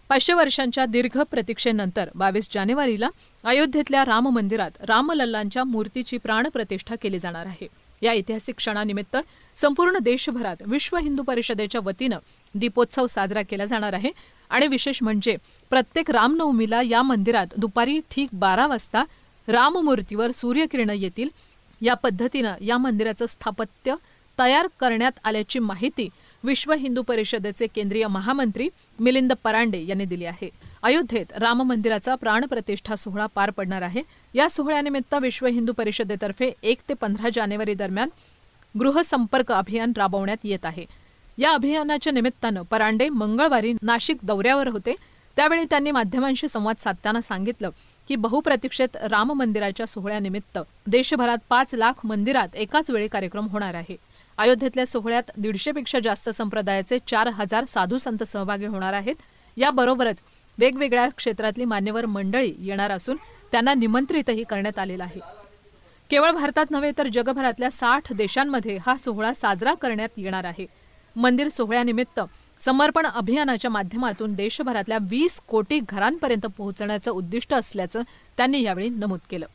500 वर्षांच्या दीर्घ प्रतीक्षेनंतर 22 जानेवारीला अयोध्येतल्या राम मंदिरात रामलल्लांच्या मूर्तीची प्राणप्रतिष्ठा केली जाणार आहे। या ऐतिहासिक क्षणानिमित्त संपूर्ण देशभरात विश्व हिंदू परिषदेच्या वतीनं दीपोत्सव साजरा केला जाणार आहे आणि विशेष म्हणजे प्रत्येक रामनवमीला या मंदिरात दुपारी ठीक 12 वाजता राममूर्तीवर सूर्यकिरणं येतील। या पद्धतीनं या मंदिराचं स्थापत्य तयार करण्यात आल्याची माहिती विश्व हिंदू परिषदेचे केंद्रीय महामंत्री मिलिंद परांडे यांनी दिली आहे। अयोध्येत राम मंदिराचा प्राणप्रतिष्ठा सोहळा पार पडणार आहे। या सोहळ्यानिमित्त विश्व हिंदू परिषदेतर्फे 1 ते 15 जानेवारी दरम्यान गृहसंपर्क अभियान राबवण्यात येत आहे। या अभियानाच्या निमित्तानं परांडे मंगळवारी नाशिक दौऱ्यावर होते। त्यावेळी त्यांनी माध्यमांशी संवाद साधताना सांगितलं की बहुप्रतीक्षित राम मंदिराच्या सोहळ्यानिमित्त देशभरात 5 लाख मंदिरात एकाच वेळी कार्यक्रम होणार आहे। अयोध्येतल्या सोहळ्यात 150 पेक्षा जास्त संप्रदायाचे 4000 साधू संत सहभागी होणार आहेत। याबरोबरच वेगवेगळ्या क्षेत्रातली मान्यवर मंडळी येणार असून त्यांना निमंत्रितही करण्यात आलेलं आहे। केवळ भारतात नव्हे तर जगभरातल्या 60 देशांमध्ये हा सोहळा साजरा करण्यात येणार आहे। मंदिर सोहळ्यानिमित्त समर्पण अभियानाच्या माध्यमातून देशभरातल्या 20 कोटी घरांपर्यंत पोहोचण्याचं उद्दिष्ट असल्याचं त्यांनी यावेळी नमूद केलं।